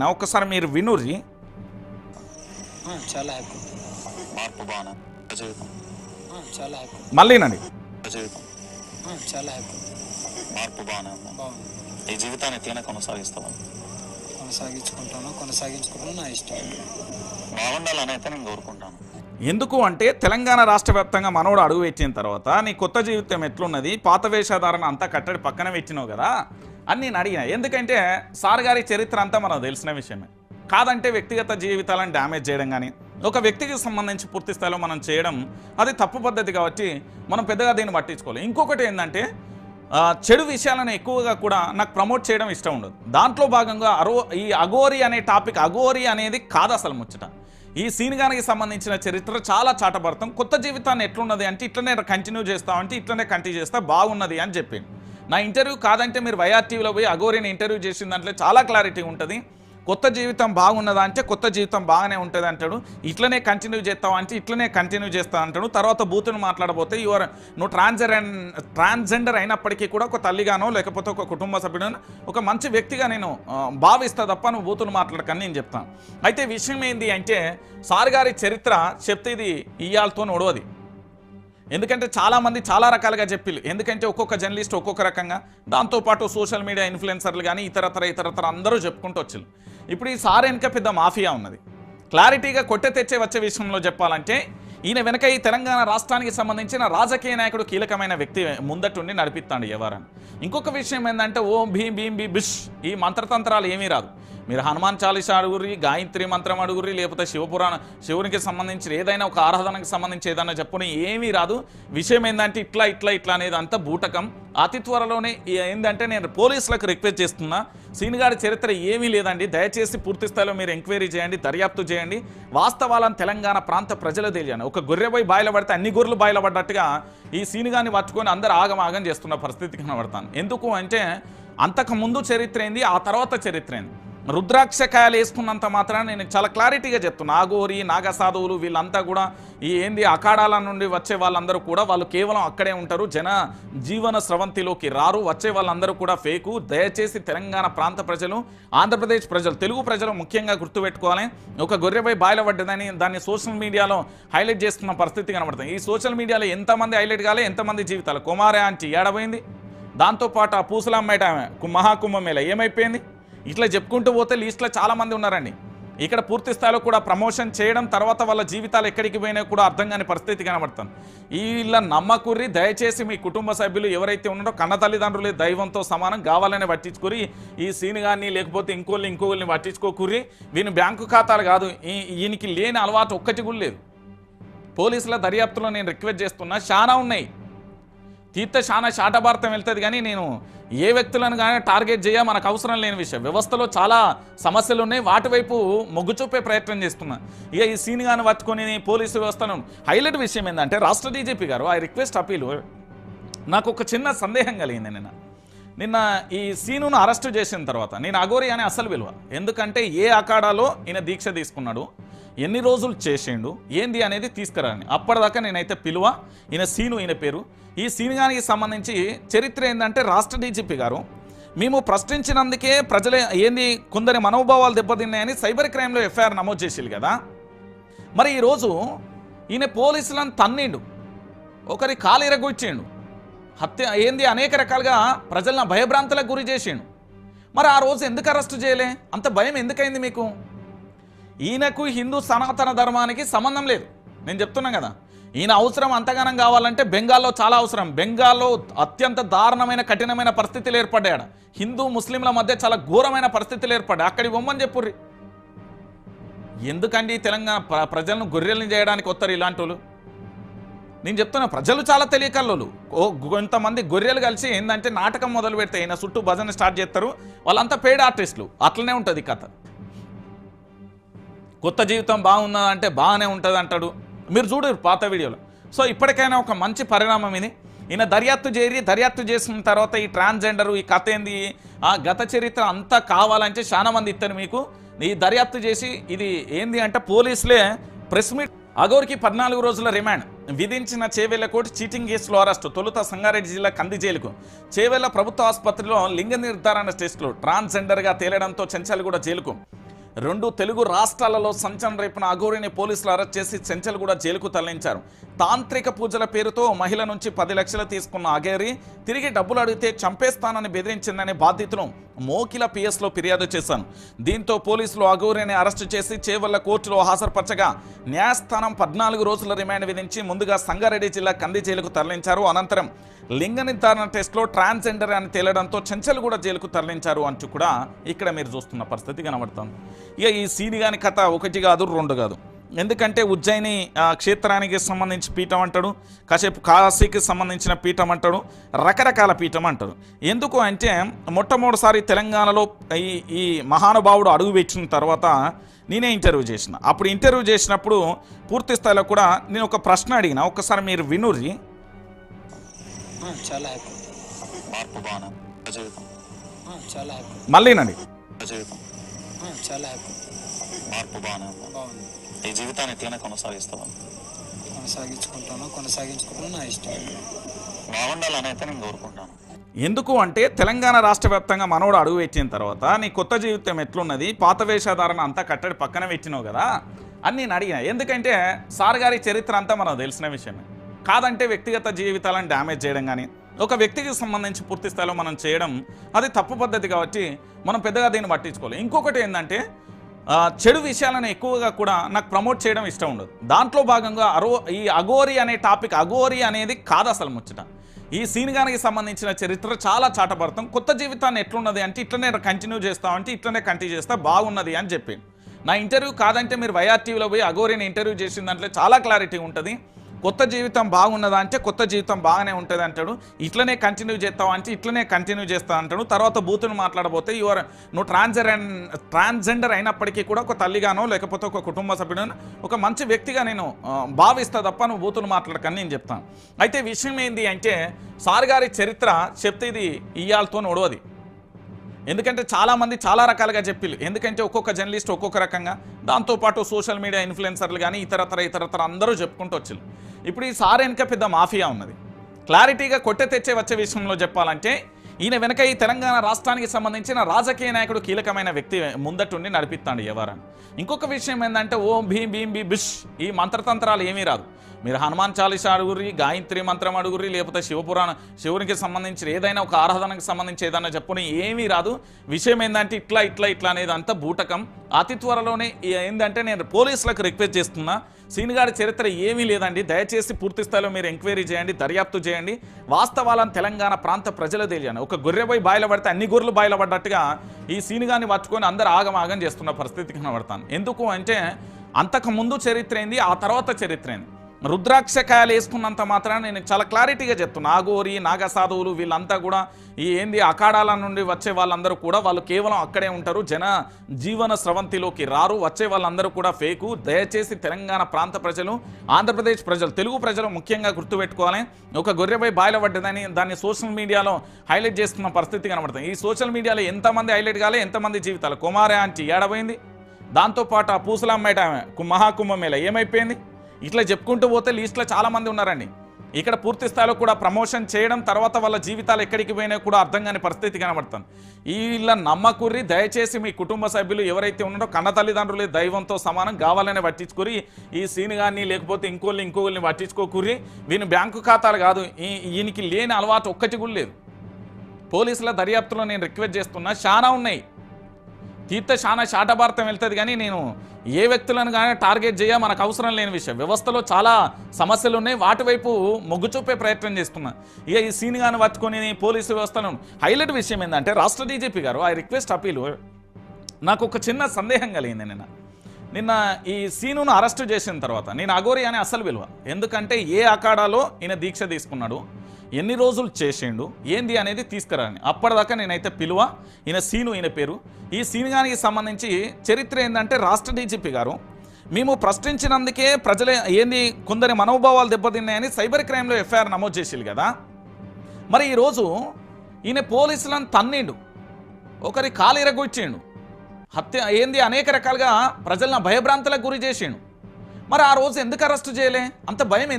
నా ఒక్కసారి మీరు వినుర్రి. చాలా హ్యాపీ. మార్పు బాగా జీవితం చాలా హ్యాపీ. మళ్ళీనండి. జీవితం చాలా హ్యాపీ. మార్పు బాగానే ఉంది. బాగుంది. ఈ జీవితాన్ని ఇట్లనే కొనసాగిస్తావా? కొనసాగించుకుంటాను. నా ఇష్టం. బాగుండాలని అయితే నేను కోరుకుంటాను. ఎందుకు అంటే తెలంగాణ రాష్ట్ర వ్యాప్తంగా మనోడు అడుగు పెట్టిన తర్వాత నీ కొత్త జీవితం ఎట్లున్నది, పాత వేషధారణ అంతా కట్టడి పక్కన పెట్టినావు కదా అని నేను అడిగిన. ఎందుకంటే సార్ గారి చరిత్ర అంతా మనకు తెలిసిన విషయమే. కాదంటే వ్యక్తిగత జీవితాలను డ్యామేజ్ చేయడం కానీ ఒక వ్యక్తికి సంబంధించి పూర్తి స్థాయిలో మనం చేయడం అది తప్పు పద్ధతి కాబట్టి మనం పెద్దగా దీన్ని పట్టించుకోవాలి. ఇంకొకటి ఏంటంటే చెడు విషయాలను ఎక్కువగా కూడా నాకు ప్రమోట్ చేయడం ఇష్టం ఉండదు. దాంట్లో భాగంగా ఈ అఘోరి అనే టాపిక్, అఘోరి అనేది కాదు అసలు ముచ్చట. ఈ సీన్గానికి సంబంధించిన చరిత్ర చాలా చాటపడతాం. కొత్త జీవితాన్ని ఎట్లున్నది అంటే ఇట్లనే కంటిన్యూ చేస్తామంటే ఇట్లనే కంటిన్యూ చేస్తా బాగున్నది అని చెప్పింది. నా ఇంటర్వ్యూ కాదంటే మీరు వైఆర్టీవీలో పోయి అఘోరిని ఇంటర్వ్యూ చేసిన దాంట్లో చాలా క్లారిటీ ఉంటుంది. కొత్త జీవితం బాగున్నదా అంటే కొత్త జీవితం బాగానే ఉంటుంది అంటాడు. ఇట్లనే కంటిన్యూ చేస్తావు అంటే ఇట్లనే కంటిన్యూ చేస్తా అంటాడు. తర్వాత బూతును మాట్లాడబోతే నువ్వు ట్రాన్స్జెండర్ అయినప్పటికీ కూడా ఒక తల్లిగానో లేకపోతే ఒక కుటుంబ సభ్యుడనో ఒక మంచి వ్యక్తిగా నేను భావిస్తా తప్ప నువ్వు బూతులు మాట్లాడకని నేను చెప్తాను. అయితే విషయం ఏంటి అంటే సార్ గారి చరిత్ర చెప్తే ఇది ఇయ్యాలతో నొడవది. ఎందుకంటే చాలామంది చాలా రకాలుగా చెప్పిల్లు. ఎందుకంటే ఒక్కొక్క జర్నలిస్ట్ ఒక్కొక్క రకంగా, దాంతోపాటు సోషల్ మీడియా ఇన్ఫ్లుయెన్సర్లు కానీ ఇతరతర అందరూ చెప్పుకుంటూ వచ్చిల్లు. ఇప్పుడు ఈ సార్ వెనుక పెద్ద మాఫియా ఉన్నది. క్లారిటీగా కొట్టె తెచ్చే వచ్చే విషయంలో చెప్పాలంటే ఈయన వెనక ఈ తెలంగాణ రాష్ట్రానికి సంబంధించిన రాజకీయ నాయకుడు కీలకమైన వ్యక్తి ముందటుండి నడిపిస్తాడు ఎవరని. ఇంకొక విషయం ఏంటంటే ఓం భీం భీం బి బిష్ ఈ మంత్రతంత్రాలు ఏమీ రాదు. మీరు హనుమాన్ చాలీసా అడుగుర్రి, గాయత్రి మంత్రం అడుగుర్రి, లేకపోతే శివునికి సంబంధించిన ఏదైనా ఒక ఆరాధనకు సంబంధించి ఏదైనా చెప్పుని ఏమీ రాదు. విషయం ఏంటంటే ఇట్లా అనేది అంతా బూటకం. అతి త్వరలోనే ఏంటంటే నేను పోలీసులకు రిక్వెస్ట్ చేస్తున్నా, సీనిగాడి చరిత్ర ఏమీ లేదండి, దయచేసి పూర్తి స్థాయిలో మీరు ఎంక్వైరీ చేయండి, దర్యాప్తు చేయండి, వాస్తవాలను తెలంగాణ ప్రాంత ప్రజలు తెలియండి. ఒక గొర్రె పోయి బాయిల పడితే అన్ని గొర్రెలు బాయిల పడ్డట్టుగా ఈ సీనిగాన్ని పట్టుకొని అందరూ ఆగమాగం చేస్తున్న పరిస్థితి కనబడతాను. ఎందుకు అంటే అంతకుముందు చరిత్ర ఏంది, ఆ తర్వాత చరిత్ర ఏంది. రుద్రాక్షకాయలు వేసుకున్నంత మాత్రాన నేను చాలా క్లారిటీగా చెప్తున్నా. నాగోరి నాగసాధువులు వీళ్ళంతా కూడా ఈ అఖాడాల నుండి వచ్చే వాళ్ళందరూ కూడా వాళ్ళు కేవలం అక్కడే ఉంటారు, జీవన స్రవంతిలోకి రారు. వచ్చే వాళ్ళందరూ కూడా ఫేకు. దయచేసి తెలంగాణ ప్రాంత ప్రజలు, ఆంధ్రప్రదేశ్ ప్రజలు, తెలుగు ప్రజలు ముఖ్యంగా గుర్తుపెట్టుకోవాలి. ఒక గొర్రెపై బాయిల పడ్డదని దాన్ని సోషల్ మీడియాలో హైలైట్ చేస్తున్న పరిస్థితి కనబడుతుంది. ఈ సోషల్ మీడియాలో ఎంతమంది హైలైట్ కాలే, ఎంతమంది జీవితాలు. కుమారే ఆంటీ ఏడబోయింది, దాంతోపాటు ఆ పూసలమ్మేట మహాకుంభమేళ ఏమైపోయింది. ఇట్లా చెప్పుకుంటూ పోతే లిస్టులో చాలామంది ఉన్నారండి. ఇక్కడ పూర్తి స్థాయిలో కూడా ప్రమోషన్ చేయడం, తర్వాత వాళ్ళ జీవితాలు ఎక్కడికి పోయినా కూడా అర్థం కాని పరిస్థితి కనబడుతుంది. వీళ్ళ నమ్మకుర్రి. దయచేసి మీ కుటుంబ సభ్యులు ఎవరైతే ఉన్నారో కన్న తల్లిదండ్రులు దైవంతో సమానం కావాలని పట్టించుకుని ఈ సీన్ కానీ లేకపోతే ఇంకోళ్ళని పట్టించుకోకుర్రి. వీని బ్యాంకు ఖాతాలు కాదు, ఈయనకి లేని అలవాటు ఒక్కటి కూడా లేదు. పోలీసుల దర్యాప్తులో నేను రిక్వెస్ట్ చేస్తున్నా, చాలా ఉన్నాయి తీర్త చాలా శాటభారతం వెళ్తుంది. కానీ నేను ఏ వ్యక్తులను కానీ టార్గెట్ చేయ మనకు అవసరం లేని విషయం. వ్యవస్థలో చాలా సమస్యలు ఉన్నాయి, వాటి వైపు మొగ్గు చూపే ప్రయత్నం చేస్తున్నా. ఇక ఈ సీన్ కానీ పట్టుకొని పోలీసు వ్యవస్థను హైలైట్ విషయం ఏంటంటే రాష్ట్ర డీజీపీ గారు ఆ రిక్వెస్ట్ అప్పీలు నాకు ఒక చిన్న సందేహం కలిగింది. నిన్న ఈ సీనును అరెస్టు చేసిన తర్వాత నేను అఘోరి అని అసలు విలువ. ఎందుకంటే ఏ అఖాడాలో ఈయన దీక్ష తీసుకున్నాడు, ఎన్ని రోజులు చేసిండు ఏంది అనేది తీసుకురాని. అప్పటిదాకా నేనైతే పిలువ. ఈయన సీను, ఈయన పేరు. ఈ సీనుగానికి సంబంధించి చరిత్ర ఏంటంటే రాష్ట్ర డీజీపీ గారు మేము ప్రశ్నించినందుకే ప్రజలే కొందరి మనోభావాలు దెబ్బతిన్నాయని సైబర్ క్రైమ్లో ఎఫ్ఐఆర్ నమోదు చేసేది కదా. మరి ఈరోజు ఈయన పోలీసులను తన్నిండు, ఒకరి కాలు ఇరగొచ్చిండు, హత్య అనేక రకాలుగా ప్రజలను భయభ్రాంతులకు గురి చేసిండు. మరి ఆ రోజు ఎందుకు అరెస్టు చేయలే? అంత భయం ఎందుకైంది మీకు? ఈయనకు హిందూ సనాతన ధర్మానికి సంబంధం లేదు. నేను చెప్తున్నా కదా, ఈయన అవసరం అంతగానం కావాలంటే బెంగాల్లో చాలా అవసరం. బెంగాల్లో అత్యంత దారుణమైన కఠినమైన పరిస్థితులు ఏర్పడ్డాడు. హిందూ ముస్లింల మధ్య చాలా ఘోరమైన పరిస్థితులు ఏర్పడ్డాయి. అక్కడికి బొమ్మని చెప్పుర్రి. ఎందుకండి తెలంగాణ ప్రజలను గొర్రెల్ని చేయడానికి వస్తారు ఇలాంటి వాళ్ళు? నేను చెప్తున్నా, ప్రజలు చాలా తెలియకల్లోలు. కొంతమంది గొర్రెలు కలిసి ఏంటంటే నాటకం మొదలు పెడితే ఈయన చుట్టూ భజన స్టార్ట్ చేస్తారు. వాళ్ళంతా పెయిడ్ ఆర్టిస్టులు. అట్లనే ఉంటుంది కథ. కొత్త జీవితం బాగున్నదంటే బాగానే ఉంటుంది అంటాడు. మీరు చూడరు పాత వీడియోలో. సో ఇప్పటికైనా ఒక మంచి పరిణామం ఇది. ఈయన దర్యాప్తు చేసిన తర్వాత ఈ ట్రాన్స్జెండరు ఈ కథ ఏంది, ఆ గత చరిత్ర అంతా కావాలంటే చాలా మంది ఇస్తారు మీకు. ఈ దర్యాప్తు చేసి ఇది ఏంది అంటే పోలీసులే ప్రెస్ మీట్. అఘోరికి 14 రోజుల రిమాండ్ విధించిన చేవెళ్ల కోర్టు చీటింగ్ కేసులో అరెస్టు. తొలుత సంగారెడ్డి జిల్లా కంది జైలుకు. చేవెళ్ల ప్రభుత్వ ఆసుపత్రిలో లింగ నిర్ధారణ టెస్టులు ట్రాన్స్జెండర్గా తేలడంతో చెంచల్గూడ జైలుకు. రెండు తెలుగు రాష్ట్రాలలో సంచలనం రేపున అఘోరిని పోలీసులు అరెస్ట్ చేసి చెంచల్గూడ జైలుకు తరలించారు. తాంత్రిక పూజల పేరుతో మహిళ నుంచి 10 లక్షలు తీసుకున్న అఘోరి తిరిగి డబ్బులు అడిగితే చంపేస్తానని బెదిరించిందని బాధితులు మోకిల పిఎస్లో ఫిర్యాదు చేశాను. దీంతో పోలీసులు అఘోరిని అరెస్టు చేసి చేవెళ్ల కోర్టులో హాజరుపరచగా న్యాయస్థానం 14 రోజుల రిమాండ్ విధించి ముందుగా సంగారెడ్డి జిల్లా కంది జైలుకు తరలించారు. అనంతరం లింగ నిర్ధారణ టెస్ట్లో ట్రాన్స్జెండర్ అని తేలడంతో చెంచల్గూడ జైలుకు తరలించారు అంటూ కూడా ఇక్కడ మీరు చూస్తున్న పరిస్థితి కనబడుతుంది. ఇక ఈ సీనిగాని కథ 1 కాదు 2 కాదు. ఎందుకంటే ఉజ్జయిని క్షేత్రానికి సంబంధించి పీఠం అంటాడు, కాసేపు కాశీకి సంబంధించిన పీఠం అంటాడు, రకరకాల పీఠం అంటాడు. ఎందుకు అంటే మొట్టమొదటిసారి తెలంగాణలో ఈ మహానుభావుడు అడుగు పెట్టిన తర్వాత నేనే ఇంటర్వ్యూ చేసిన. అప్పుడు ఇంటర్వ్యూ చేసినప్పుడు పూర్తి స్థాయిలో కూడా నేను ఒక ప్రశ్న అడిగిన, ఒక్కసారి మీరు వినుర్రి. చాలా హ్యాపీ. మార్పు బాగానే జీవితం చాలా హ్యాపీ. మళ్ళీనండి. జీవితం చాలా హ్యాపీ. మార్పు బాగానే బాగుంది. ఈ జీవితాన్ని ఎట్లనే కొనసాగిస్తాను. కొనసాగించుకుంటాను నా ఇష్టం. బాగుండాలని అయితే నేను కోరుకుంటాను. ఎందుకు అంటే తెలంగాణ రాష్ట్ర వ్యాప్తంగా మనోడు అడుగు పెట్టిన తర్వాత నీ కొత్త జీవితం ఎట్లున్నది, పాత వేషధారణ అంతా కట్టడి పక్కన పెట్టినావు కదా అని నేను అడిగిన. ఎందుకంటే సార్ గారి చరిత్ర అంతా మనకు తెలిసిన విషయమే. కాదంటే వ్యక్తిగత జీవితాలను డ్యామేజ్ చేయడం కానీ ఒక వ్యక్తికి సంబంధించి పూర్తి స్థాయిలో మనం చేయడం అది తప్పు పద్ధతి కాబట్టి మనం పెద్దగా దీన్ని పట్టించుకోవాలి. ఇంకొకటి ఏంటంటే చెడు విషయాలను ఎక్కువగా కూడా నాకు ప్రమోట్ చేయడం ఇష్టం ఉండదు. దాంట్లో భాగంగా ఈ అఘోరి అనే టాపిక్, అఘోరి అనేది కాదు అసలు ముచ్చట. ఈ సీనిగానికి సంబంధించిన చరిత్ర చాలా చాటపడతాం. కొత్త జీవితాన్ని ఎట్లున్నది అంటే ఇట్లనే కంటిన్యూ చేస్తామంటే ఇట్లనే కంటిన్యూ చేస్తా బాగున్నది అని చెప్పి నా ఇంటర్వ్యూ కాదంటే మీరు వైఆర్టీవీలో పోయి అఘోరిని ఇంటర్వ్యూ చేసిన దాంట్లో చాలా క్లారిటీ ఉంటుంది. కొత్త జీవితం బాగున్నదా అంటే కొత్త జీవితం బాగానే ఉంటుంది అంటాడు. ఇట్లనే కంటిన్యూ చేస్తావు అంటే ఇట్లనే కంటిన్యూ చేస్తా అంటాడు. తర్వాత బూతును మాట్లాడబోతే నువ్వు ట్రాన్స్జెండర్ అయినప్పటికీ కూడా ఒక తల్లిగానో లేకపోతే ఒక కుటుంబ సభ్యుడనో ఒక మంచి వ్యక్తిగా నేను భావిస్తా తప్ప నువ్వు బూతును మాట్లాడకని నేను చెప్తాను. అయితే విషయం ఏంటి అంటే సార్ గారి చరిత్ర చెప్తే ఇది ఇయ్యాలతో ఒడవది. ఎందుకంటే చాలామంది చాలా రకాలుగా చెప్పిల్లు. ఎందుకంటే ఒక్కొక్క జర్నలిస్ట్ ఒక్కొక్క రకంగా, దాంతోపాటు సోషల్ మీడియా ఇన్ఫ్లుయెన్సర్లు కానీ ఇతరతర అందరూ చెప్పుకుంటూ వచ్చిల్లు. ఇప్పుడు ఈ సార్ వెనక పెద్ద మాఫియా ఉన్నది. క్లారిటీగా వచ్చే విషయంలో చెప్పాలంటే ఈయన వెనక ఈ తెలంగాణ రాష్ట్రానికి సంబంధించిన రాజకీయ నాయకుడు కీలకమైన వ్యక్తి ముందటుండి నడిపిస్తాడు ఎవరని. ఇంకొక విషయం ఏంటంటే ఓం భీం భీం బి బిష్ ఈ మంత్రతంత్రాలు ఏమీ రాదు. మీరు హనుమాన్ చాలీసా అడుగుర్రి, గాయత్రి మంత్రం అడుగుర్రి, లేకపోతే శివునికి సంబంధించిన ఏదైనా ఒక ఆరాధనకు సంబంధించి ఏదైనా చెప్పుని ఏమీ రాదు. విషయం ఏంటంటే ఇట్లా అనేది అంతా బూటకం. అతి త్వరలోనే ఏంటంటే నేను పోలీసులకు రిక్వెస్ట్ చేస్తున్నా, సీనిగారి చరిత్ర ఏమీ లేదండి, దయచేసి పూర్తి స్థాయిలో మీరు ఎంక్వైరీ చేయండి, దర్యాప్తు చేయండి, వాస్తవాలను తెలంగాణ ప్రాంత ప్రజలు తెలియాలి. ఒక గొర్రె పోయి బాయిల పడితే అన్ని గొర్రెలు బాయిల పడ్డట్టుగా ఈ సీనిగాన్ని పట్టుకొని అందరు ఆగమాగం చేస్తున్న పరిస్థితి కనబడతాను. ఎందుకు అంటే అంతకుముందు చరిత్ర ఏంది, ఆ తర్వాత చరిత్ర ఏంది. రుద్రాక్షకాయలు వేసుకున్నంత మాత్రాన నేను చాలా క్లారిటీగా చెప్తున్నా, నాగోరి నాగసాధువులు వీళ్ళంతా కూడా ఈ ఏంది అఖాడాల నుండి వచ్చే వాళ్ళందరూ కూడా వాళ్ళు కేవలం అక్కడే ఉంటారు, జీవన స్రవంతిలోకి రారు. వచ్చే వాళ్ళందరూ కూడా ఫేకు. దయచేసి తెలంగాణ ప్రాంత ప్రజలు, ఆంధ్రప్రదేశ్ ప్రజలు, తెలుగు ప్రజలు ముఖ్యంగా గుర్తుపెట్టుకోవాలి. ఒక గొర్రెపై బాయిల పడ్డదని దాన్ని సోషల్ మీడియాలో హైలైట్ చేస్తున్న పరిస్థితి కనబడుతుంది. ఈ సోషల్ మీడియాలో ఎంతమంది హైలైట్ కాలే, ఎంతమంది జీవితాలు. కుమారే ఆంటీ ఏడబోయింది, దాంతోపాటు ఆ పూసలమ్మేట మహాకుంభమేళ ఏమైపోయింది, ఇట్లా చెప్పుకుంటూ పోతే లిస్ట్లో చాలామంది ఉన్నారండి. ఇక్కడ పూర్తి స్థాయిలో కూడా ప్రమోషన్ చేయడం, తర్వాత వాళ్ళ జీవితాలు ఎక్కడికి పోయినా కూడా అర్థం కాని పరిస్థితి కనబడుతుంది. వీళ్ళ నమ్మకుర్రి. దయచేసి మీ కుటుంబ సభ్యులు ఎవరైతే ఉన్నారో కన్న తల్లిదండ్రులు దైవంతో సమానం కావాలనే పట్టించుకుని ఈ సీన్ కానీ లేకపోతే ఇంకోళ్ళని పట్టించుకోకుర్రి. వీని బ్యాంకు ఖాతాలు కాదు, ఈయనకి లేని అలవాటు ఒక్కటి కూడా లేదు. పోలీసుల దర్యాప్తులో నేను రిక్వెస్ట్ చేస్తున్నా, చాలా ఉన్నాయి తీర్త చాలా శాటభారతం వెళ్తుంది, కానీ నేను ఏ వ్యక్తులను కానీ టార్గెట్ చేయ మనకు అవసరం లేని విషయం. వ్యవస్థలో చాలా సమస్యలు ఉన్నాయి, వాటి వైపు మొగ్గు చూపే ప్రయత్నం చేస్తున్నా. ఇక ఈ సీన్ కానీ పట్టుకొని పోలీసు వ్యవస్థను హైలైట్ విషయం ఏంటంటే రాష్ట్ర డీజీపీ గారు ఐ రిక్వెస్ట్ అపీలు. నాకు ఒక చిన్న సందేహం కలిగింది నిన్న ఈ సీనును అరెస్టు చేసిన తర్వాత. నేను అఘోరి అని అసలు విలువ, ఎందుకంటే ఏ అఖాడాలో ఈయన దీక్ష తీసుకున్నాడు, ఎన్ని రోజులు చేసిండు ఏంది అనేది తీసుకురాని. అప్పటిదాకా నేనైతే పిలువ. ఈయన సీను, ఈయన పేరు. ఈ సీనుగానికి సంబంధించి చరిత్ర ఏంటంటే రాష్ట్ర డీజీపీ గారు మేము ప్రశ్నించినందుకే ప్రజలే ఏంది కొందరి మనోభావాలు దెబ్బతిన్నాయని సైబర్ క్రైమ్లో ఎఫ్ఐఆర్ నమోదు చేసిల్లు కదా. మరి ఈరోజు ఈయన పోలీసులను తన్నిండు, ఒకరి కాలు ఇరగొచ్చిండు, హత్య ఏంది అనేక రకాలుగా ప్రజలను భయభ్రాంతులకు గురి చేసిండు. మరి ఆ రోజు ఎందుకు అరెస్టు చేయలే? అంత భయం